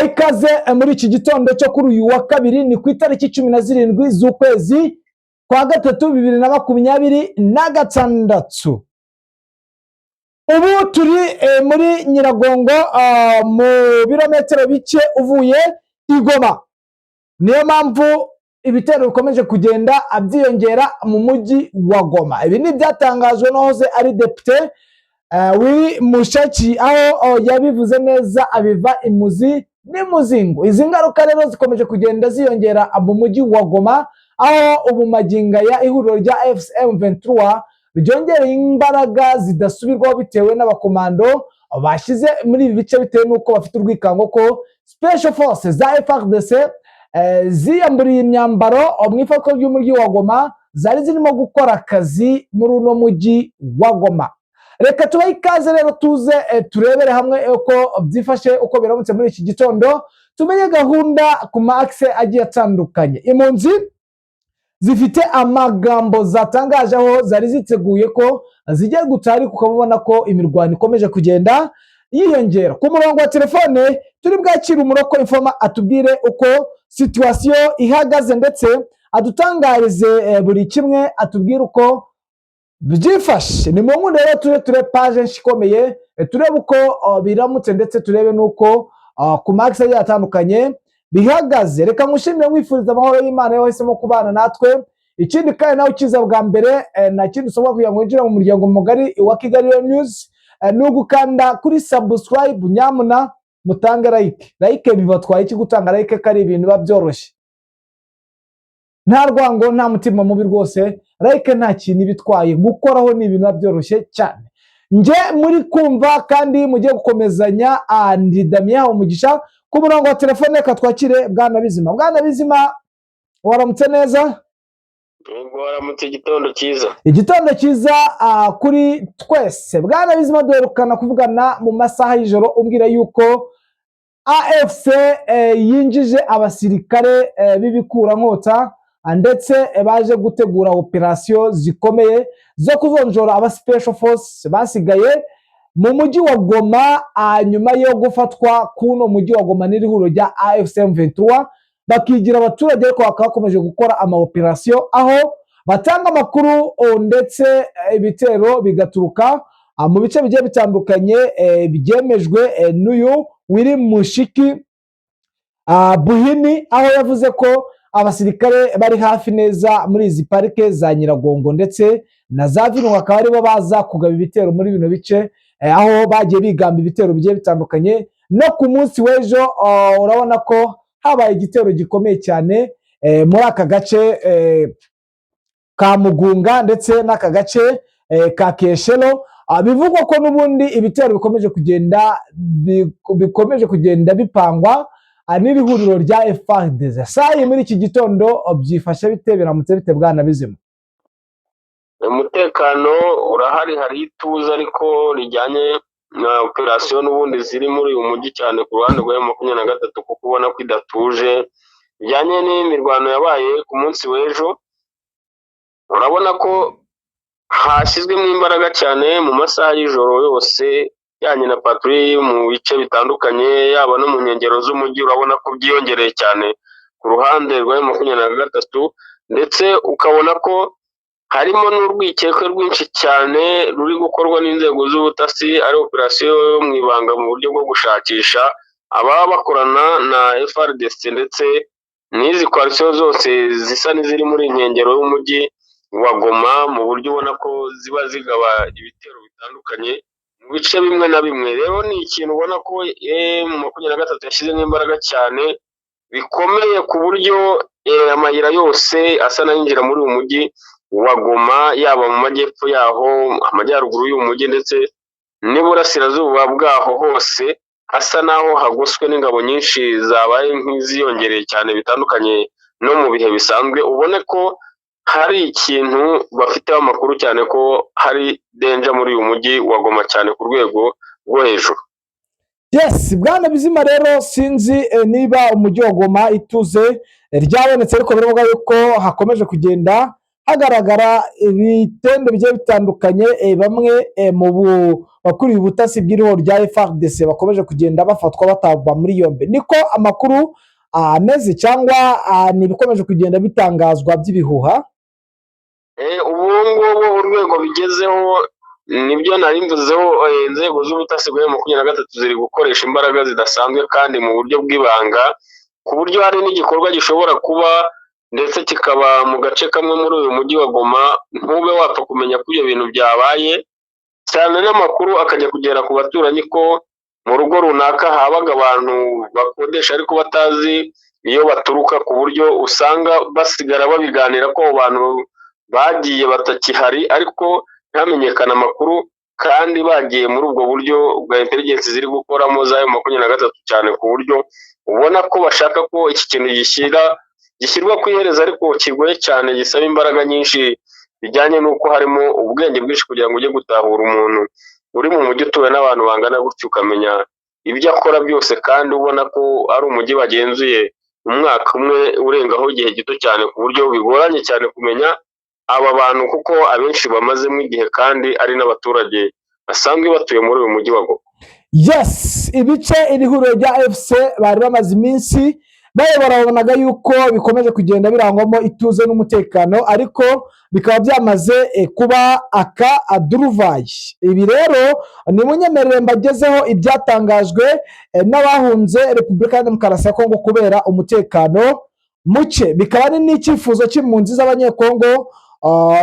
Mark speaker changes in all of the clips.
Speaker 1: ikaze muri iki gitondo cyo kuri uyu wa kabiri ni ku itariki 17 z'ukwezi kwa gatatu 2026. Ubu turi muri Nyiragongo mu birometero bike uvuye i Goma. Niyo mpamvu ibitero bikomeje kugenda byiyongera mu mujyi wa Goma. Ibi ni byatangajwe n'uwahoze ari depite Willy Mushaki, aho yabivuze neza abiva imuzi n'imuzingo. Izi ngaruka rero zikomeje kugenda ziyongera mu mujyi wa Goma, aho ubu maginga ya ihuriro rya FCM23 byongereye imbaraga zidasubirwaho bitewe n'abakomando bashize muri ibi bice, bitewe n'uko bafite urwikango ko Special Forces za FARDC ziyamburiye imyambaro mu ifatwa ry'umujyi wa Goma, zari zirimo gukora akazi muri uno mujyi wa Goma. Reka tubahe ikaze rero tuze turebere hamwe uko byifashe, uko biramutse muri iki gitondo, tumenye gahunda ku maakse agiye atandukanye. Impunzi zifite amagambo zatangaje aho zari ziteguye ko zigiye gutari, ukabona ko imirwano ikomeje kugenda yiyongera. Ku murongo wa telefone turi bwakira umuroko Informa atubwire uko situation ihagaze, ndetse adutangarize buri kimwe, atubwire uko byifashe. Ni mu rero ture page nshikomeye, turebe uko biramutse, ndetse turebe nuko ku max yatandukanye bihagaze. Reka ngushimire mwifuriza amahoro y'Imana yahisemo kubana natwe. Ikindi kandi nawe ukiza bwa mbere na kindi usabwa kugira ngo winjire mu muryango mugari wa Kigali News, n'ugukanda kuri subscribe. Nyamuna mutange like bibatwaye iki gutanga like, kari ibintu biba byoroshye, nta rwango nta mutima mubi rwose. Like nta kintu bitwaye, gukoraho ni ibintu byoroshye cyane. Nje muri kumva kandi mugiye gukomezanya ndi Damien Umugisha. Ku murongo wa telefone ka twakire Bwana Bizima. Bwana Bizima, waramutse neza?
Speaker 2: Yego, waramutse. Igitondo cyiza.
Speaker 1: Igitondo cyiza kuri twese. Bwana Bizima, duherukana kuvugana mu masaha y'ijoro umbwira yuko AFC yinjije abasirikare b'ibikurankota, ndetse baje gutegura operation zikomeye zo kuzonjora aba Special Force basigaye mu mujyi wa Goma, nyuma yo gufatwa kuno mujyi wa Goma n'ihuriro rya FCM23, bakigira abaturage ariko bakakomeje gukora ama operation, aho batanga amakuru ndetse ibitero bigaturuka mu bice bigiye bitandukanye, byemejwe n'uyu Willy Mushiki Buhini, aho yavuze ko abasirikare bari hafi neza muri izi parike za Nyiragongo ndetse na za Virunga, akaba aribo baza kugaba ibitero muri bino bice, aho bagiye bigamba ibitero bigiye bitandukanye. No ku munsi w'ejo urabona ko habaye igitero gikomeye cyane muri aka gace ka Mugunga ndetse n'aka gace ka Keshero. Bivugwa ko n'ubundi ibitero bikomeje kugenda bipangwa n'iri huriro rya FARDC. Sayi muri iki gitondo byifashe bite, biramutse bite Bwana Bizima?
Speaker 2: Umutekano urahari, hari ituze ariko rijyanye na operation n'ubundi ziri muri uyu mujyi, cyane ku ruhande rwa M23, kuko ubona ko idatuje bijyanye n'imirwano yabaye ku munsi w'ejo. Urabona ko hashyizwemo imbaraga cyane mu masaha y'ijoro yose, yanye na patrouille mu bice bitandukanye, yaba no mu nkengero z'umujyi. Urabona ko byiyongereye cyane ku ruhande rwa M23, ndetse ukabona ko harimo n'urwikekwe rwinshi cyane ruri gukorwa n'inzego z'ubutasi, ari operation yo mu ibanga mu buryo bwo gushakisha ababa bakorana na FARDC ndetse n'izi coalition zose zisa n'iziri muri nkengero y'umujyi wa Goma, mu buryo ubona ko ziba zigaba ibitero bitandukanye mu bice bimwe na bimwe. Rero ni ikintu ubona ko M23 yashyizemo imbaraga cyane bikomeye, ku buryo amayira yose asa n'ayinjira muri uyu mujyi wa Goma, yaba mu majyepfo yaho, amajyaruguru y'uyu mujyi ndetse n'iburasirazuba bwaho, hose hasa naho hagoswe n'ingabo nyinshi zabaye nk'iziyongereye cyane bitandukanye no mu bihe bisanzwe. Ubone ko hari ikintu bafiteho amakuru cyane ko hari danger muri uyu mujyi wa Goma cyane ku rwego rwo hejuru.
Speaker 1: Yes, Bwana Bizima, rero sinzi niba umujyi wa Goma ituze ryabonetse, ariko biravuga yuko hakomeje kugenda hagaragara ibitendo bigiye bitandukanye, bamwe mu bakuriye ubutasi bw'iriho rya FARDC bakomeje kugenda bafatwa batabwa muri yombi. Niko amakuru ameze cyangwa ni ibikomeje kugenda bitangazwa by'ibihuha?
Speaker 2: ubu ngubu urwego bigezeho nibyo nari mvuzeho, inzego z'ubutasi bwa M23 ziri gukoresha imbaraga zidasanzwe kandi mu buryo bw'ibanga, ku buryo hari n'igikorwa gishobora kuba ndetse kikaba mu gace kamwe muri uyu mujyi wa Goma, ntube wapfa kumenya ko ibyo bintu byabaye, cyane n'amakuru akajya kugera ku baturanyi ko mu rugo runaka habaga abantu bakodesha ariko batazi iyo baturuka, ku buryo usanga basigara babiganira ko abo bantu bagiye batakihari ariko ntihamenyekane amakuru, kandi bagiye muri ubwo buryo bwa intelligence ziri gukoramo za M23 cyane, ku buryo ubona ko bashaka ko iki kintu gishyirwa ku iherezo, ariko kigoye cyane, gisaba imbaraga nyinshi bijyanye n'uko harimo ubwenge bwinshi kugira ngo ujye gutahura umuntu uri mu mujyi utuwe n'abantu bangana gutyo, ukamenya ibyo akora byose, kandi ubona ko ari umujyi bagenzuye umwaka umwe urengaho igihe gito cyane, ku buryo bigoranye cyane kumenya aba bantu, kuko abenshi bamazemo igihe kandi ari n'abaturage basanzwe batuye muri uyu mujyi wa Goma.
Speaker 1: Yes, ibice iri huriro rya AFC bari bamaze iminsi bayobora, babonaga yuko bikomeje kugenda birangwamo ituze n'umutekano, ariko bikaba byamaze kuba akaduruvayi. Ibi rero ni munyemerere mbagezeho ibyatangajwe n'abahunze Repubulika ya Demokarasi ya Kongo kubera umutekano muke. Bikaba ari n'icyifuzo cy'impunzi z'abanyekongo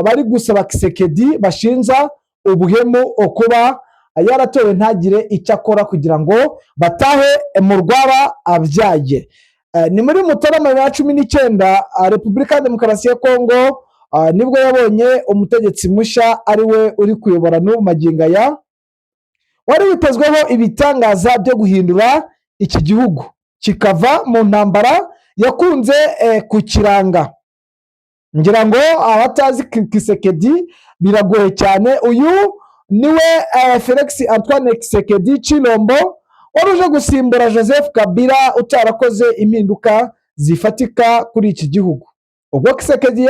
Speaker 1: bari gusaba Kisekedi bashinja ubuhemu kuba yaratowe ntagire icyo akora kugira ngo batahe mu rwaba abyaye. Ni muri Mutarama 2019 Repubulika ya Demokarasi ya Kongo nibwo yabonye umutegetsi mushya ari we uri kuyobora n'ubu magingo aya, wari witezweho ibitangaza byo guhindura iki gihugu kikava mu ntambara yakunze kukiranga. Ngira ngo abatazi Kisekedi biragoye cyane. Uyu niwe Felix Antoine Kisekedi Chilombo wari uje gusimbura Joseph Kabila utarakoze impinduka zifatika kuri iki gihugu. Ubwo Kisekedi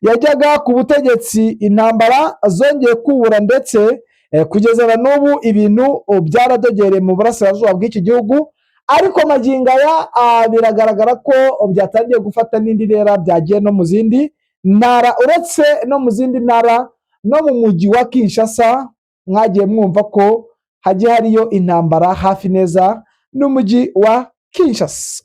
Speaker 1: yajyaga ku butegetsi, intambara zongeye kubura, ndetse kugeza na n'ubu ibintu byaradogereye mu burasirazuba bw'iki gihugu, ariko magingo aya biragaragara ko byatangiye gufata n'indi ntera, byagiye no mu zindi ntara, uretse no mu zindi ntara no mu mujyi wa Kinshasa mwagiye mwumva ko hagiye hariyo intambara hafi neza n'umujyi wa Kinshasa.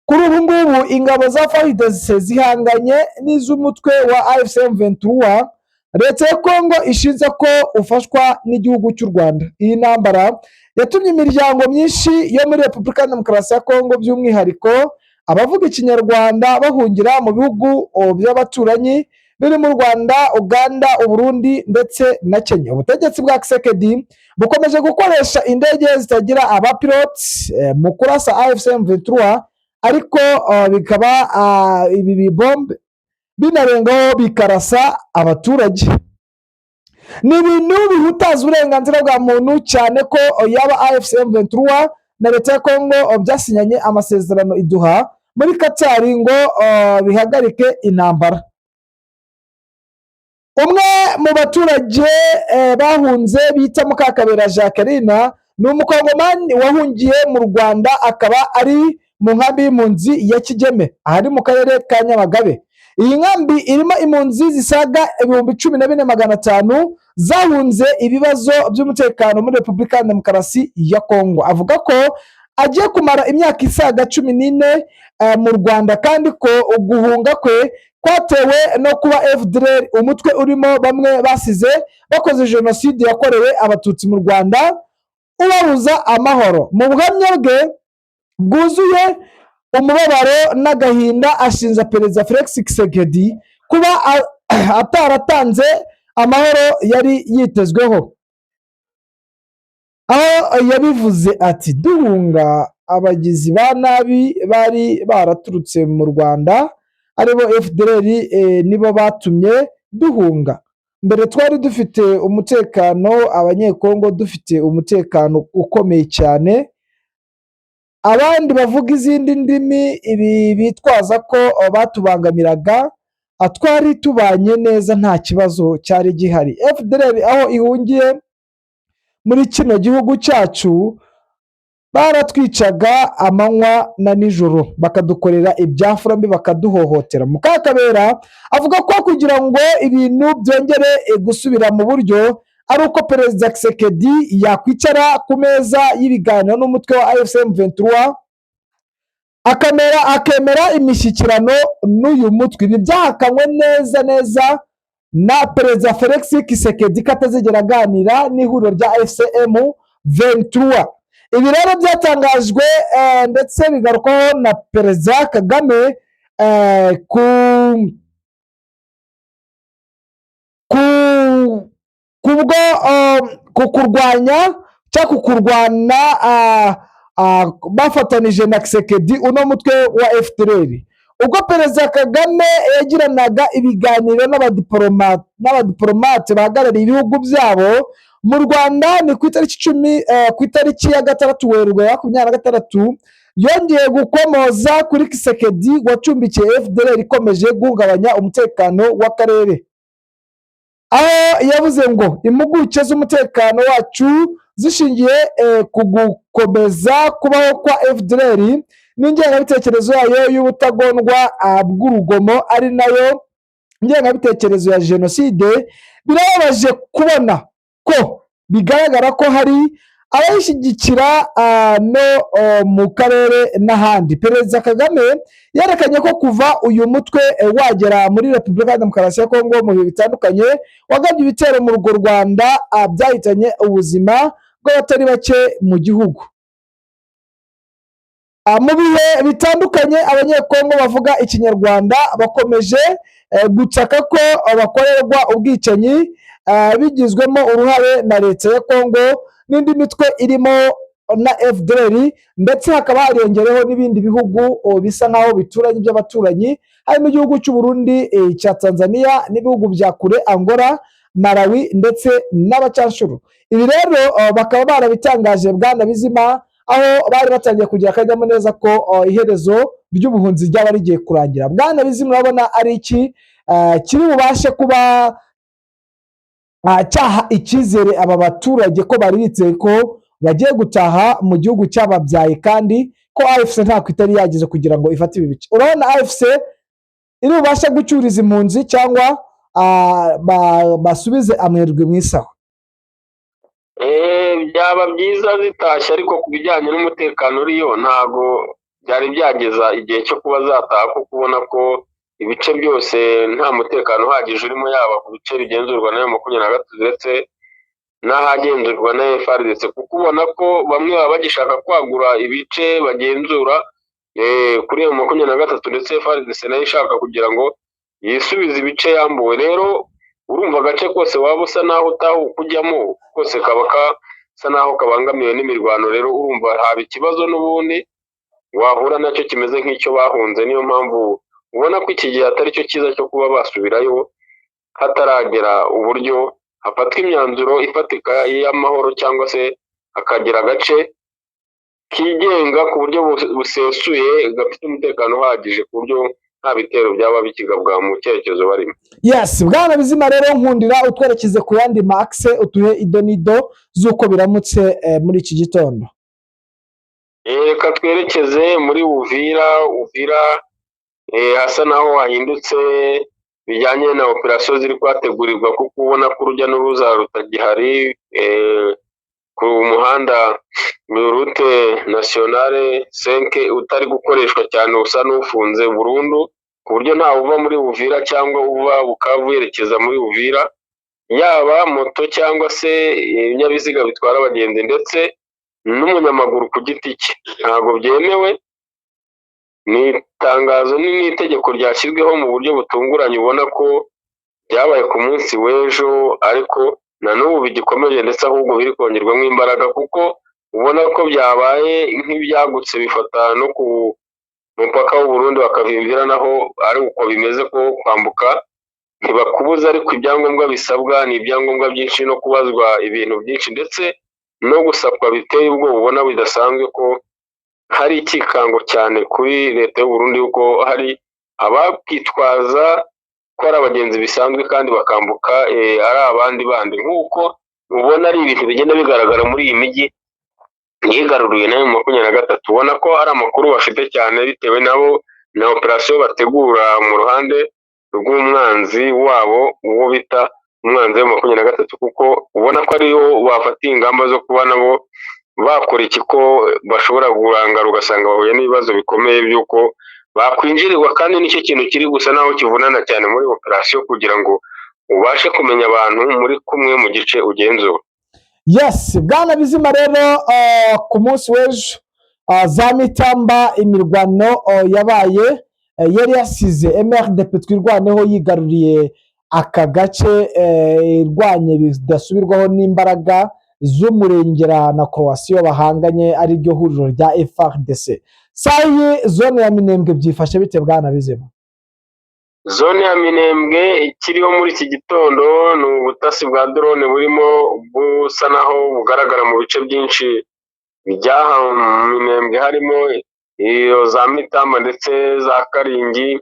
Speaker 1: Kuri ubu ngubu ingabo za FARDC zihanganye n'iz'umutwe wa AFC M23 leta ya Kongo ishinze ko ufashwa n'igihugu cy'u Rwanda. Iyi ntambara yatumye imiryango myinshi yo muri Repubulika ya Demokarasi ya Kongo, by'umwihariko abavuga ikinyarwanda, bahungira mu bihugu by'abaturanyi birimo u Rwanda, Uganda, Uburundi ndetse na Kenya. Ubutegetsi bwa Kisekedi bukomeje gukoresha indege zitagira abapiloti mu kurasa AFC M23, ariko bikaba ibi bibombe binarengaho bikarasa abaturage. Ni ibintu bihutaza uburenganzira bwa muntu, cyane ko yaba AFC M23 na leta ya Kongo byasinyanye amasezerano iduha muri Katari ngo bihagarike intambara. Umwe mu baturage bahunze bita Mukakabera Jacqueline ni umukongomani wahungiye mu Rwanda, akaba ari mu nkambi y'impunzi ya Kigeme ahari mu karere ka Nyamagabe. Iyi nkambi irimo impunzi zisaga 14,500 zahunze ibibazo by'umutekano muri Repubulika ya Demokarasi ya Kongo. Avuga ko agiye kumara imyaka isaga 14 mu Rwanda, kandi ko uguhunga kwe kwatewe no kuba FDLR, umutwe urimo bamwe basize bakoze jenoside yakorewe abatutsi mu Rwanda, ubabuza amahoro. Mu buhamya bwe bwuzuye umubabaro n'agahinda, ashinja Perezida Felix Tshisekedi kuba ataratanze amahoro yari yitezweho, aho yabivuze ati duhunga abagizi ba nabi bari baraturutse mu Rwanda aribo FDLR, nibo batumye duhunga. Mbere twari dufite umutekano, abanyekongo dufite umutekano ukomeye cyane, abandi bavuga izindi ndimi ibi bitwaza ko batubangamiraga, twari tubanye neza nta kibazo cyari gihari. FDLR aho ihungiye muri kino gihugu cyacu baratwicaga amanywa na nijoro, bakadukorera ibyafura mbi, bakaduhohotera. Mukakabera avuga ko kugira ngo ibintu byongere gusubira mu buryo ari uko Perezida Tshisekedi yakwicara ku meza y'ibiganiro n'umutwe wa AFC M23 akemera imishyikirano n'uyu mutwe. Ibi byahakanywe neza neza na Perezida Felix Tshisekedi ko atazigera aganira n'ihuriro rya AFC M23. Ibi rero byatangajwe ndetse bigarukwaho na Perezida Kagame ku kurwanya cyangwa kukurwana bafatanije na Tshisekedi uno mutwe wa FDLR. Ubwo Perezida Kagame yagiranaga ibiganiro n'abadiplomate bahagarariye ibihugu byabo mu Rwanda, ni ku itariki ya 6 Werurwe 2026, yongeye gukomoza kuri Tshisekedi wacumbikiye FDLR ikomeje guhungabanya umutekano w'akarere, aho yavuze ngo impuguke z'umutekano wacu zishingiye ku gukomeza kubaho kwa FDLR n'ingengabitekerezo yayo y'ubutagondwa bw'urugomo, ari nayo ngengabitekerezo ya jenoside. Birababaje kubona ko bigaragara ko hari abayishyigikira no mu karere n'ahandi. Perezida Kagame yerekanye ko kuva uyu mutwe wagera muri Repubulika ya Demokarasi ya Kongo mu bihe bitandukanye, wagabye ibitero mu Rwanda byahitanye ubuzima bw'abatari bake mu gihugu. Mu bihe bitandukanye abanyekongo bavuga ikinyarwanda bakomeje gucaka ko bakorerwa ubwicanyi bigizwemo uruhare na leta ya Kongo n'indi mitwe irimo na FDLR, ndetse hakaba hariyongereho n'ibindi bihugu bisa nkaho bituranye by'abaturanyi, harimo igihugu cy'u Burundi, cya Tanzania n'ibihugu bya kure Angola, Malawi ndetse n'abacanshuro. Ibi rero bakaba barabitangaje Bwana Bizima, aho bari batangiye kugira akanyamuneza ko iherezo ry'ubuhunzi ryaba rigiye kurangira. Bwana Bizima, urabona ari iki kiri bubashe kuba cyaha icyizere aba baturage ko bari biteze ko bagiye gutaha mu gihugu cyababyaye, kandi ko AFC ntako itari yagize kugira ngo ifate ibi bice? Urabona AFC iri bubashe gucyuriza impunzi cyangwa basubize amerwe mu isaho?
Speaker 2: Byaba byiza zitashye, ariko ku bijyanye n'umutekano uriyo ntago byari byageza igihe cyo kuba zataha, kuko ubona ko ibice byose nta mutekano uhagije urimo, yaba ku bice bigenzurwa na M23 ndetse n'ahagenzurwa na FARDC, kuko ubona ko bamwe baba bagishaka kwagura ibice bagenzura kuri M23 ndetse FARDC nayo ishaka kugira ngo yisubize ibice yambuwe. Rero urumva agace kose waba usa naho utahuka kujyamo kose kaba kasa naho kabangamiwe n'imirwano. Rero urumva haba ikibazo n'ubundi wahura nacyo kimeze nk'icyo bahunze. Niyo mpamvu ubona ko iki gihe atari cyo cyiza cyo kuba basubirayo hataragera uburyo hafatwa imyanzuro ifatika y'amahoro, cyangwa se hakagira agace kigenga ku buryo busesuye gafite umutekano uhagije, ku buryo nta bitero byaba bikigabwa mu cyerekezo barimo.
Speaker 1: Yes, Bwana Bizima, rero nkundira utwerekeze ku yandi maxe, utuhe idonido z'uko biramutse muri iki gitondo.
Speaker 2: Reka twerekeze muri Uvira hasa naho hahindutse bijyanye na operasiyo ziri kwategurirwa, kuko ubona ko urujya n'uruza rutagihari ku muhanda rute nationale 5 utari gukoreshwa cyane, usa n'ufunze burundu, ku buryo ntawe uva muri Uvira cyangwa uva Bukavu yerekeza muri Uvira, yaba moto cyangwa se ibinyabiziga bitwara abagenzi ndetse n'umunyamaguru ku giti cye, ntabwo byemewe. Ni itangazo n'itegeko ryashyizweho mu buryo butunguranye, ubona ko byabaye ku munsi w'ejo, ariko na n'ubu bigikomeje, ndetse ahubwo biri kongerwamo imbaraga, kuko ubona ko byabaye nk'ibyagutse bifata no ku mupaka w'u Burundi bakavimbira, naho ari uko bimeze, ko kwambuka ntibakubuza, ariko ibyangombwa bisabwa ni ibyangombwa byinshi no kubazwa ibintu byinshi, ndetse no gusakwa biteye ubwoba, ubona bidasanzwe ko hari ikikango cyane kuri leta y'u Burundi yuko hari abakitwaza ko ari abagenzi bisanzwe kandi bakambuka ari abandi bandi, nk'uko ubona ari ibintu bigenda bigaragara muri iyi mijyi yigaruriwe na M23. Ubona ko ari amakuru bafite cyane bitewe nabo na operasiyo bategura mu ruhande rw'umwanzi wabo, uwo bita umwanzi wa M23, kuko ubona ko ariyo bafatiye ingamba zo kuba nabo bakora iki, ko bashobora kurangara ugasanga bahuye n'ibibazo bikomeye by'uko bakwinjirirwa, kandi nicyo kintu kiri gusa naho kivunana cyane muri operasiyo, kugira ngo ubashe kumenya abantu muri kumwe mu gice ugenzura.
Speaker 1: Yes, Bwana Bizima rero ku munsi w'ejo za Mitamba imirwano yabaye yari yasize MRDP twirwaneho yigaruriye aka gace irwanye bidasubirwaho n'imbaraga z'umurengera na Croatia bahanganye ari ryo huriro rya FARDC. Sayi zone ya Minembwe byifashe bite Bwana Bizima?
Speaker 2: Zone ya Minembwe ikiriho muri iki gitondo ni ubutasi bwa drone burimo busa naho bugaragara mu bice byinshi bijyaha Minembwe, harimo iyo za Mitamba ndetse za Karingi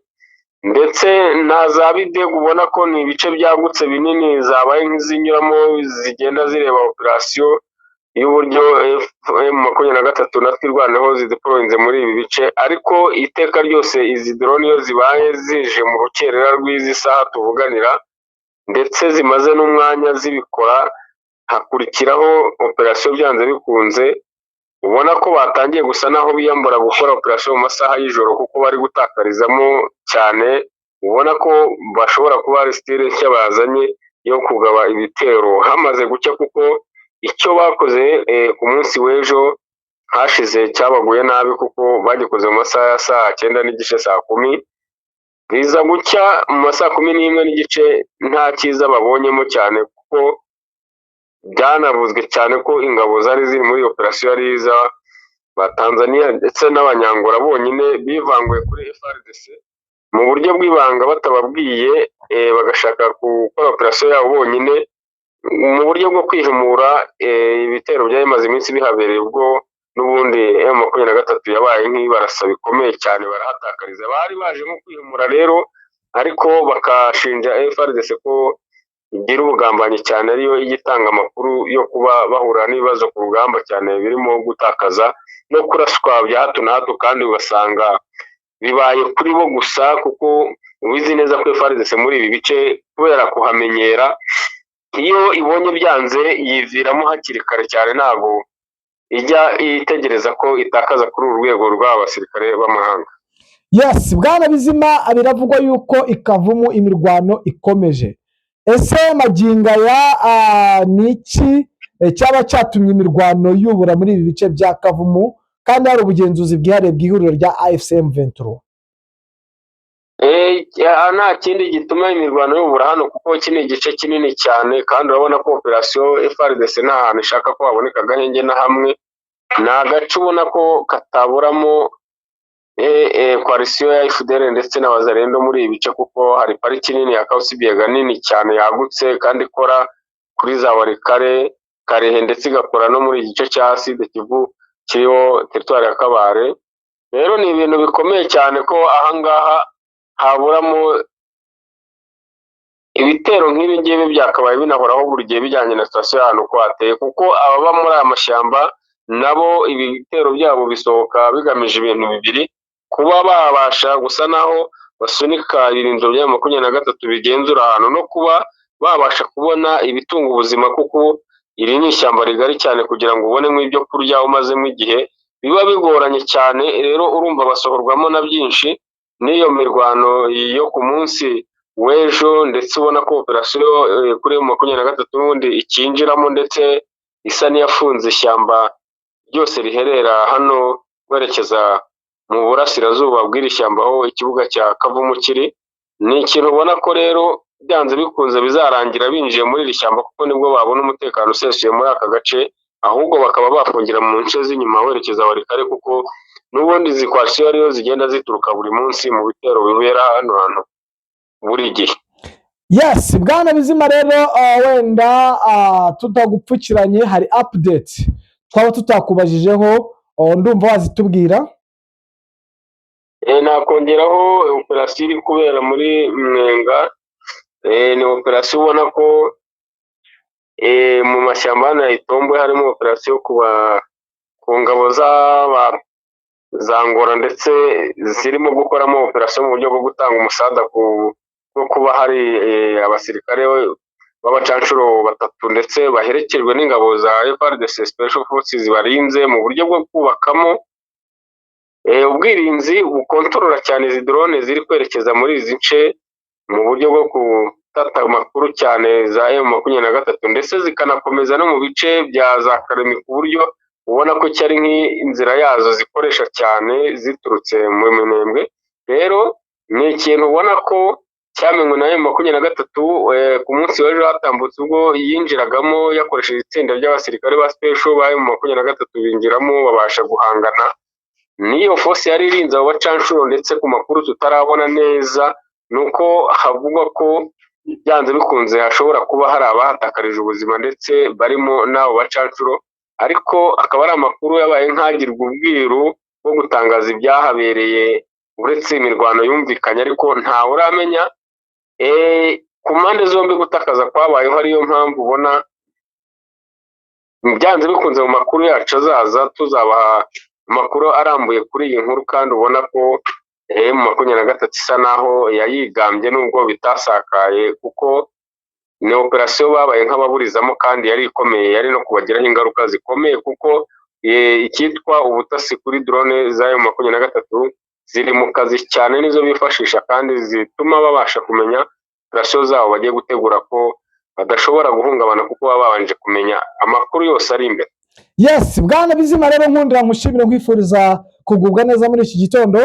Speaker 2: ndetse na za Bidego. Ubona ko ni ibice byagutse binini zabaye nk'izinyuramo zigenda zireba operasiyo y'uburyo M23 natwe irwaneho zideployinze muri ibi bice, ariko iteka ryose izi drone iyo zibaye zije mu rukerera rw'izi saha tuvuganira ndetse zimaze n'umwanya zibikora, hakurikiraho operasiyo byanze bikunze. Ubona ko batangiye gusa naho biyambura gukora operasiyo mu masaha y'ijoro kuko bari gutakarizamo cyane. Ubona ko bashobora kuba ari style nshya bazanye yo kugaba ibitero hamaze gucya, kuko icyo bakoze ku munsi w'ejo hashize cyabaguye nabi, kuko bagikoze mu masaha ya saa 9 n'igice, saa 10 biza gucya mu masaha 11 n'igice. Nta cyiza babonyemo cyane, kuko byanavuzwe cyane ko ingabo zari ziri muri operasiyo ari iza ba Tanzania ndetse n'abanyangora bonyine bivanguye kuri FARDC mu buryo bw'ibanga batababwiye, bagashaka gukora operasiyo yabo bonyine mu buryo bwo kwihimura ibitero byari bimaze iminsi bihabereye, ubwo n'ubundi M23 yabaye nk'ibarasa bikomeye cyane, barahatakariza. Bari baje nko kwihimura rero, ariko bakashinja FARDC ko igira ubugambanyi cyane, ariyo igitanga amakuru yo kuba bahura n'ibibazo ku rugamba cyane birimo gutakaza no kuraswa bya hato na hato, kandi ugasanga bibaye kuri bo gusa, kuko ubizi neza ko FARDC muri ibi bice kubera kuhamenyera, iyo ibonye byanze yiviramo hakiri kare cyane, ntabwo ijya itegereza ko itakaza kuri uru rwego rw'abasirikare b'amahanga.
Speaker 1: Yes, Bwana Bizima biravugwa yuko ikavumu imirwano ikomeje. Ese maginga ya niki cyaba cyatumye imirwano yubura muri ibi bice bya Kavumu, kandi hari ubugenzuzi bwihariye bw'ihuriro rya AFC M23?
Speaker 2: Nta kindi gituma imirwano yubura hano, kuko kino igice kinini cyane, kandi urabona ko operasiyo FARDC nta hantu ishaka ko haboneka agahenge na hamwe. Ni agace ubona ko kataburamo koalisiyo ya FDL ndetse na Wazalendo muri ibi bice, kuko hari pariki nini ya Kausibiega nini cyane yagutse, kandi ikora kuri za Warikare, Karehe, ndetse igakora no muri igice cya Sud Kivu kiriho teritwari ya Kabare. Rero ni ibintu bikomeye cyane ko ahangaha haburamo ibitero nk'ibi ngibi byakabaye binahoraho buri gihe bijyanye na sitasiyo y'ahantu uko hateye, kuko ababa muri aya mashyamba nabo ibi bitero byabo bisohoka bigamije ibintu bibiri: kuba babasha gusa naho basunika ibirindiro bya M23 bigenzura ahantu, no kuba babasha kubona ibitunga ubuzima, kuko iri ni ishyamba rigari cyane kugira ngo ubonemo ibyo kurya umazemo igihe biba bigoranye cyane. Rero urumva basohorwamo na byinshi n'iyo mirwano yo ku munsi w'ejo, ndetse ubona ko operasiyo kuri M23 n'ubundi ikinjiramo, ndetse isa n'iyafunze ishyamba ryose riherera hano werekeza mu burasirazuba bw'iri shyamba aho ikibuga cya Kavumu kiri. Ni ikintu ubona ko rero byanze bikunze bizarangira binjiye muri iri shyamba, kuko nibwo babona umutekano usesuye muri aka gace, ahubwo bakaba bafungira mu nce z'inyuma werekeza Warikare, kuko n'ubundi izi koalisiyo ariyo zigenda zituruka buri munsi mu bitero bibera hano hantu buri gihe.
Speaker 1: Yes, Bwana Bizima rero wenda tutagupfukiranye, hari update twaba tutakubajijeho ndumva wazitubwira.
Speaker 2: Nakongeraho operasiyo iri kubera muri Mwenga, ni operasiyo ubona ko mu mashyamba hano ya Itombwe harimo operasiyo ku ngabo za Angola ndetse zirimo gukoramo operasiyo mu buryo bwo gutanga umusada no kuba hari abasirikare b'abacanshuro 3 ndetse baherekejwe n'ingabo za FARDC Special Forces barinze mu buryo bwo kubakamo ubwirinzi bukontorora cyane izi drone ziri kwerekeza muri izi nce mu buryo bwo gutata amakuru cyane za M23 ndetse zikanakomeza no mu bice bya za Karemi ku buryo ubona ko cyari nk'inzira yazo zikoresha cyane ziturutse mu Minembwe. Rero ni ikintu ubona ko cyamenywe na M23 ku munsi w'ejo hatambutse ubwo yinjiragamo yakoresheje itsinda ry'abasirikare ba Special ba M23 binjiramo babasha guhangana niyo force yari irinze abo bacanshuro ndetse ku makuru tutarabona neza nuko havugwa ko byanze bikunze hashobora kuba hari abahatakarije ubuzima ndetse barimo n'abo bacanshuro, ariko akaba ari amakuru yabaye nkagirwa ubwiru bwo gutangaza ibyahabereye uretse imirwano yumvikanye, ariko ntawe uramenya ku mpande zombi gutakaza kwabayeho. Ariyo mpamvu ubona byanze bikunze mu makuru yacu azaza tuzabaha amakuru arambuye kuri iyi nkuru, kandi ubona ko M23 isa naho yayigambye nubwo bitasakaye kuko ni operasiyo babaye nk'ababurizamo kandi yari ikomeye, yari no kubagiraho ingaruka zikomeye kuko icyitwa ubutasi kuri drone za M23 ziri mu kazi cyane, nizo bifashisha kandi zituma babasha kumenya operasiyo zabo bagiye gutegura ko badashobora guhungabana kuko baba babanje kumenya amakuru yose ari imbere.
Speaker 1: Yes, bwana Bizima rero nkundira nkushimira nkwifuriza kugubwa neza muri iki gitondo.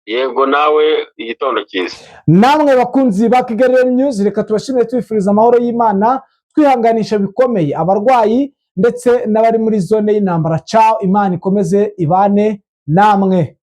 Speaker 2: Yego nawe igitondo cyiza.
Speaker 1: Namwe bakunzi ba Kigali News, reka tubashimire tubifuriza amahoro y'Imana, twihanganisha bikomeye abarwayi ndetse n'abari muri zone y'intambara. Ciao, Imana ikomeze ibane namwe.